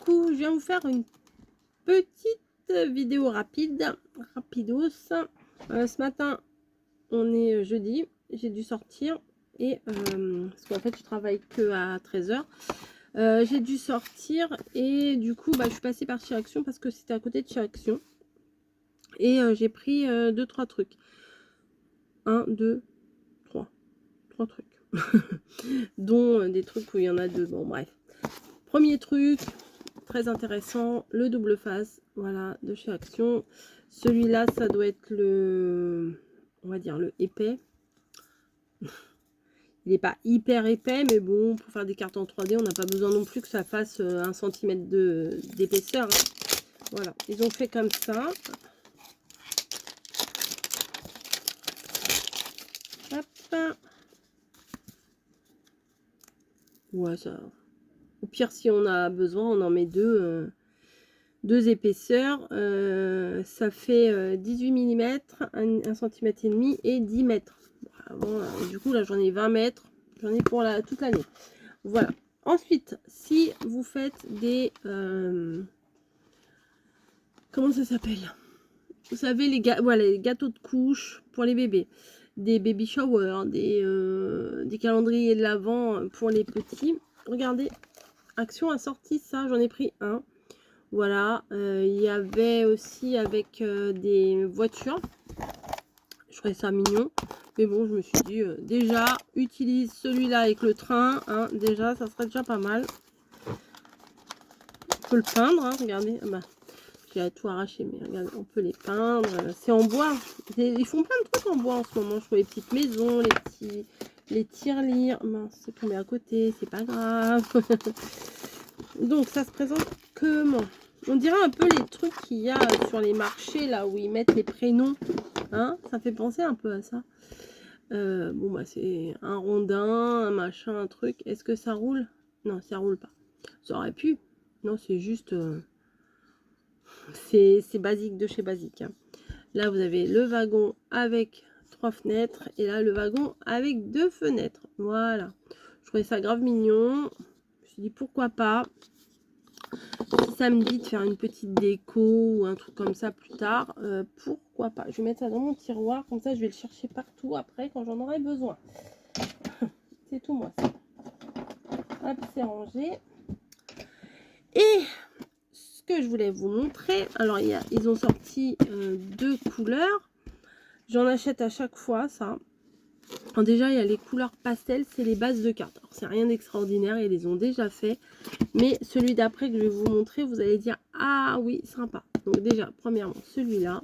coup, je viens vous faire une petite vidéo rapidos. Ce matin, on est jeudi, j'ai dû sortir et parce qu'en fait, je travaille que à 13h. J'ai dû sortir et du coup, je suis passée par Chiraction parce que c'était à côté de Chiraction. Et j'ai pris 2-3 trucs. 1, 2, 3. 3 trucs. Dont des trucs où il y en a 2. Bon, bref. Premier truc, très intéressant, le double face. Voilà, de chez Action. Celui-là, ça doit être le... On va dire le épais. Il n'est pas hyper épais, mais bon, pour faire des cartes en 3D, on n'a pas besoin non plus que ça fasse 1 cm d'épaisseur. Hein. Voilà, ils ont fait comme ça. Hop. Ouais, ça... Au pire, si on a besoin, on en met deux épaisseurs. Ça fait 18 mm, 1 cm et demi et 10 mètres. Bon, du coup, là, j'en ai 20 mètres. J'en ai pour toute l'année. Voilà. Ensuite, si vous faites des... comment ça s'appelle? Vous savez, voilà, les gâteaux de couche pour les bébés. Des baby showers, des calendriers de l'Avent pour les petits. Regardez, Action a sorti ça. J'en ai pris un. Voilà. Il y avait aussi avec des voitures. Je trouvais ça mignon. Mais bon, je me suis dit, déjà, utilise celui-là avec le train. Hein, déjà, ça serait déjà pas mal. On peut le peindre, hein, regardez. J'ai tout arraché, mais regardez, on peut les peindre. C'est en bois. Ils font plein de trucs en bois en ce moment. Je trouve les petites maisons, les tirelires. Mince, c'est tombé à côté, c'est pas grave. Donc, ça se présente comment? On dirait un peu les trucs qu'il y a sur les marchés, là, où ils mettent les prénoms. Hein, ça fait penser un peu à ça. Bon, c'est un rondin, un machin, un truc. Est-ce que ça roule? Non, ça roule pas. Ça aurait pu. Non, c'est juste... c'est basique de chez basique. Hein. Là, vous avez le wagon avec 3 fenêtres. Et là, le wagon avec 2 fenêtres. Voilà. Je trouvais ça grave mignon. Je me suis dit, pourquoi pas. Si ça me dit de faire une petite déco ou un truc comme ça plus tard, pourquoi pas. Je vais mettre ça dans mon tiroir, comme ça je vais le chercher partout après quand j'en aurai besoin. C'est tout moi ça. Hop, c'est rangé. Et ce que je voulais vous montrer, alors ils ont sorti 2 couleurs. J'en achète à chaque fois ça. Alors déjà, il y a les couleurs pastel, c'est les bases de cartes. Alors, c'est rien d'extraordinaire, ils les ont déjà fait. Mais celui d'après que je vais vous montrer, vous allez dire, ah oui, sympa. Donc déjà, premièrement, celui-là.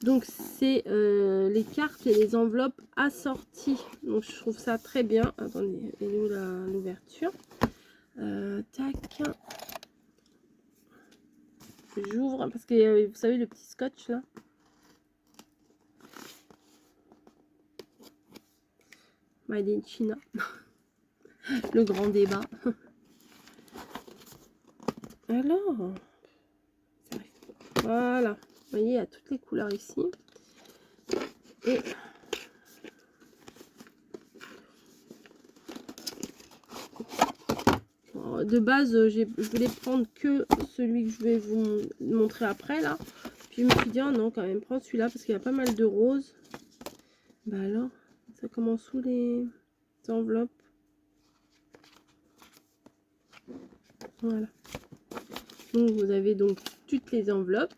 Donc, c'est les cartes et les enveloppes assorties. Donc, je trouve ça très bien. Attendez, elle est où l'ouverture? Tac. J'ouvre, parce que vous savez, le petit scotch là. Made in China. Le grand débat. Alors, voilà. Vous voyez, il y a toutes les couleurs ici. Et de base, je voulais prendre que celui que je vais vous montrer après là. Puis je me suis dit, oh non, quand même, prends celui-là parce qu'il y a pas mal de roses. Bah alors, ça commence où les enveloppes? Voilà. Donc vous avez donc toutes les enveloppes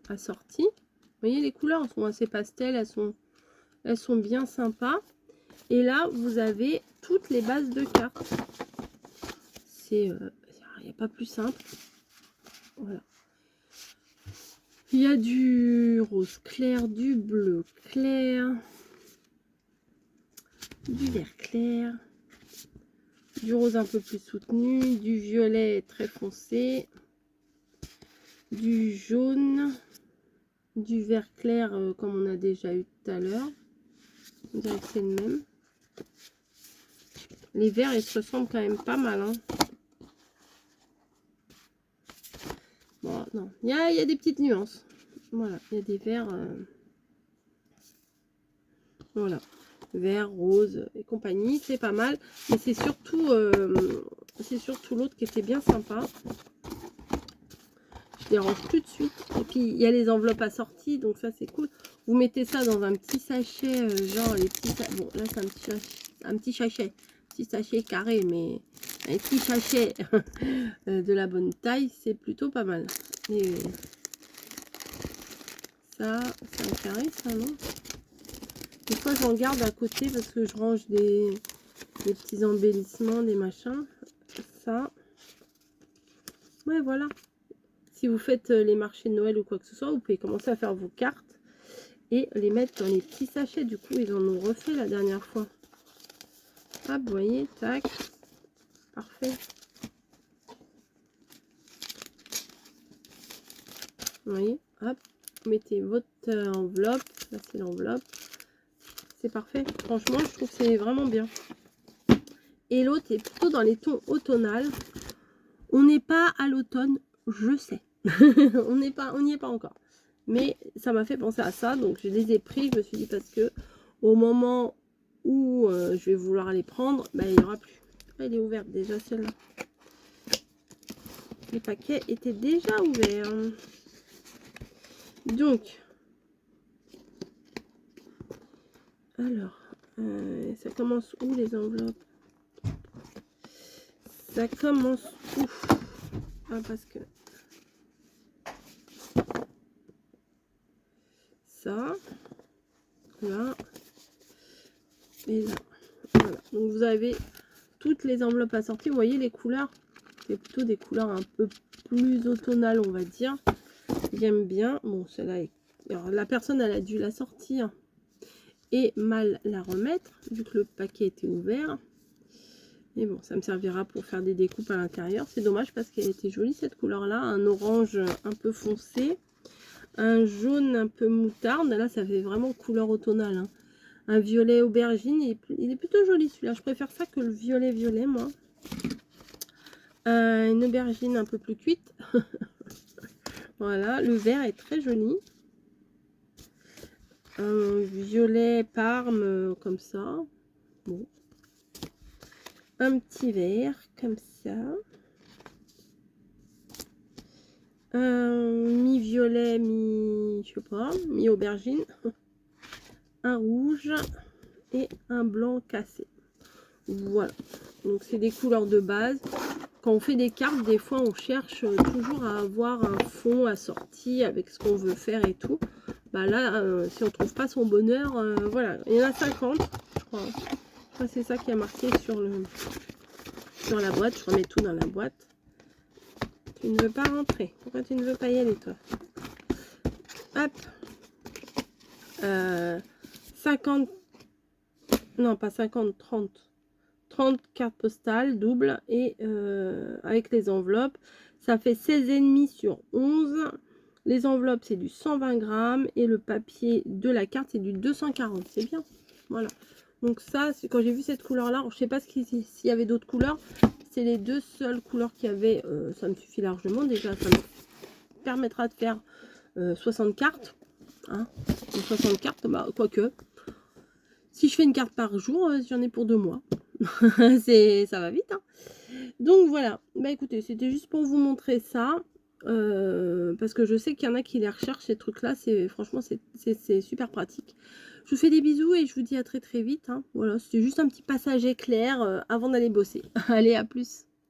assorties. Vous voyez, les couleurs sont assez pastel, elles sont bien sympas. Et là, vous avez toutes les bases de cartes. Il n'y a pas plus simple. Voilà. Il y a du rose clair, du bleu clair, du vert clair, du rose un peu plus soutenu, du violet très foncé, du jaune, du vert clair comme on a déjà eu tout à l'heure. On dirait que c'est le même. Les verts, ils se ressemblent quand même pas mal. Hein. Bon, non, il y a des petites nuances. Voilà, il y a des verts. Voilà, vert, rose et compagnie, c'est pas mal. Mais c'est surtout l'autre qui était bien sympa. les range tout de suite. Et puis il y a les enveloppes assorties, donc ça c'est cool. Vous mettez ça dans un petit sachet, genre les petits sachets. Bon là c'est un petit sachet carré, mais un petit sachet de la bonne taille, c'est plutôt pas mal. Et ça, c'est un carré ça, non? Des fois j'en garde à côté parce que je range des petits embellissements, des machins. Ça. Ouais, voilà. Si vous faites les marchés de Noël ou quoi que ce soit, vous pouvez commencer à faire vos cartes et les mettre dans les petits sachets. Du coup, ils en ont refait la dernière fois. Hop, vous voyez, tac. Parfait. Vous voyez, hop. Vous mettez votre enveloppe. Là, c'est l'enveloppe. C'est parfait. Franchement, je trouve que c'est vraiment bien. Et l'autre est plutôt dans les tons automnales. On n'est pas à l'automne, je sais. on n'y est pas encore. Mais ça m'a fait penser à ça. Donc, je les ai pris. Je me suis dit parce que au moment où je vais vouloir les prendre, ben, il n'y aura plus. Ah, elle est ouverte déjà celle-là. Les paquets étaient déjà ouverts. Donc, alors, ça commence où les enveloppes? Ça commence où? Ah, parce que ça, là, et là. Voilà. Donc, vous avez toutes les enveloppes assorties. Vous voyez les couleurs? C'est plutôt des couleurs un peu plus automnales, on va dire. J'aime bien. Bon, celle-là est... Alors, la personne, elle a dû la sortir et mal la remettre, vu que le paquet était ouvert. Mais bon, ça me servira pour faire des découpes à l'intérieur. C'est dommage parce qu'elle était jolie, cette couleur-là. Un orange un peu foncé. Un jaune un peu moutarde. Là, ça fait vraiment couleur automnale. Hein. Un violet aubergine. Il est plutôt joli, celui-là. Je préfère ça que le violet, moi. Une aubergine un peu plus cuite. Voilà, le vert est très joli. Un violet parme comme ça. Bon. Un petit vert comme ça. Mi-violet, je sais pas, mi-aubergine. Un rouge et un blanc cassé. Voilà. Donc c'est des couleurs de base. Quand on fait des cartes, des fois on cherche toujours à avoir un fond assorti avec ce qu'on veut faire et tout. Bah là, si on trouve pas son bonheur, voilà. Il y en a 50, je crois. C'est ça qui a marqué sur la boîte. Je remets tout dans la boîte. Tu ne veux pas rentrer. Pourquoi tu ne veux pas y aller, toi? Hop. 50. Non, pas 50, 30. 30 cartes postales doubles et avec les enveloppes. Ça fait 16,5 sur 11. Les enveloppes, c'est du 120 grammes. Et le papier de la carte, c'est du 240. C'est bien. Voilà. Donc ça, quand j'ai vu cette couleur-là, je sais pas s'il y avait d'autres couleurs. C'est les deux seules couleurs qu'il y avait. Ça me suffit largement. Déjà, ça me permettra de faire 60 cartes. Hein. 60 cartes, bah, quoique. Si je fais une carte par jour, j'en ai pour 2 mois. Ça va vite. Hein. Donc voilà. Bah écoutez, c'était juste pour vous montrer ça. Parce que je sais qu'il y en a qui les recherchent, ces trucs-là. Franchement, c'est super pratique. Je vous fais des bisous et je vous dis à très très vite. Hein. Voilà, c'était juste un petit passage éclair avant d'aller bosser. Allez, à plus.